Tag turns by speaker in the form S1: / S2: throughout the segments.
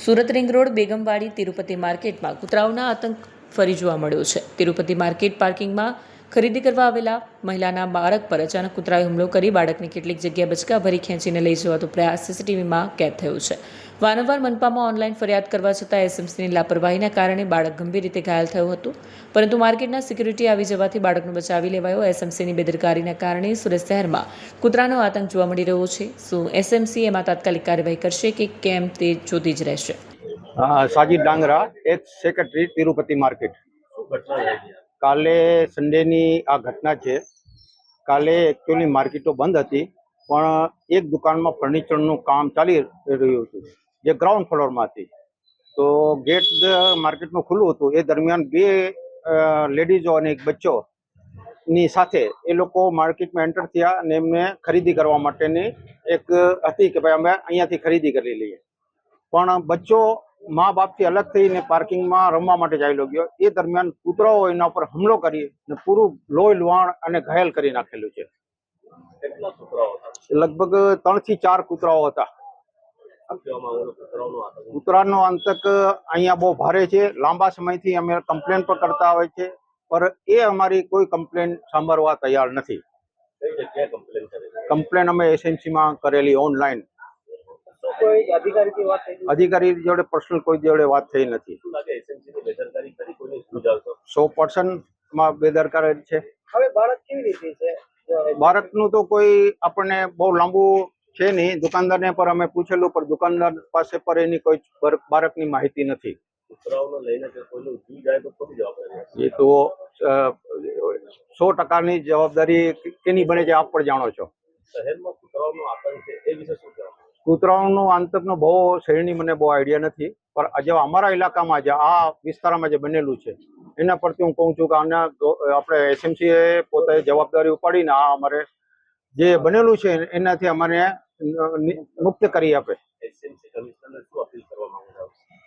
S1: Surat ring road Begumwadi Tirupati માર્કેટમાં કૂતરાઓના આતંક ફરી જોવા મળ્યો છે। તિરુપતિ માર્કેટ પાર્કિંગમાં ખરીદી કરવા આવેલા મહિલાના બાળક પર અચાનક કૂતરાએ હુમલો કરી બાળકને કેટલીક જગ્યાએ બચકા ભરી ખેંચીને લઈ જવાનો પ્રયાસ સીસીટીવીમાં કેદ થયો છે। વારંવાર મનપામાં ઓનલાઈન ફરિયાદ કરવા છતાં એસએમસીની લાપરવાહીના કારણે બાળક ગંભીર રીતે ઘાયલ થયું હતું, પરંતુ માર્કેટના સિક્યુરિટી આવી જવાથી બાળકને બચાવી લેવાયો। એસએમસીની બેદરકારીના કારણે સુરત શહેરમાં કૂતરાનો આતંક જોવા મળી રહ્યો છે। શું એસએમસી એમાં તાત્કાલિક કાર્યવાહી કરશે કે કેમ તે જોતી જ રહેશે?
S2: સાજીદ ડાંગરા, એક્સ સેક્રેટરી તિરુપતિ માર્કેટ। કાલે સન્ડેની આ ઘટના છે। કાલે એકચ્યુઅલી માર્કેટો બંધ હતી, પણ એક દુકાનમાં ફર્નિચરનું કામ ચાલી રહ્યું હતું જે ગ્રાઉન્ડ ફ્લોરમાં હતી। તો ગેટ માર્કેટનું ખુલ્લું હતું। એ દરમિયાન બે લેડીઝો અને એક બચ્ચો ની સાથે એ લોકો માર્કેટમાં એન્ટર થયા અને એમને ખરીદી કરવા માટેની એક હતી કે ભાઈ અમે અહીંયાથી ખરીદી કરી લઈએ, પણ બચ્ચો મા બાપથી અલગ થઈને પાર્કિંગમાં રમવા માટે ચાલ્યો ગયો। એ દરમિયાન કૂતરાઓ એના ઉપર હુમલો કરી અને પૂરું લોહી લુહાણ અને ઘાયલ કરી નાખેલું છે। લગભગ 3 થી 4 કૂતરાઓ હતા। કૂતરાનો આતંક અહીંયા બહુ ભારે છે। લાંબા સમયથી અમે કમ્પ્લેન પણ કરતા હોય છે, પણ એ અમારી કોઈ કમ્પ્લેન સાંભળવા તૈયાર નથી। કમ્પ્લેન અમે એસએમસીમાં કરેલી ઓનલાઈન। અધિકારી જોડે પર્સનલ કોઈ જોડે વાત થઈ નથી। 100% માં બેદરકારી છે। બાળકનું તો કોઈ આપણને બહુ લાંબુ છે નહીં। દુકાનદારને પર અમે પૂછેલું, પણ દુકાનદાર પાસે પર એની કોઈ બાળકની માહિતી નથી। એ તો 100%ની જવાબદારી કેની બને છે આપ પણ જાણો છો। કૂતરાઓનો આતંકનો બહુ શહેરની મને બહુ આઈડિયા નથી, પણ આજે અમારા ઇલાકામાં જે આ વિસ્તારમાં જે બનેલું છે એના પરથી હું કહું છું કે આના આપણે એસએમસીએ પોતે જવાબદારી ઉપાડીને આ અમારે જે બનેલું છે એનાથી અમારે મુક્ત કરી આપે।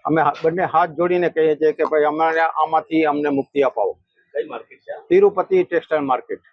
S2: અમે બંને હાથ જોડીને કહીએ છીએ કે ભાઈ અમારે આમાંથી અમને મુક્તિ અપાવો। Tirupati textile market.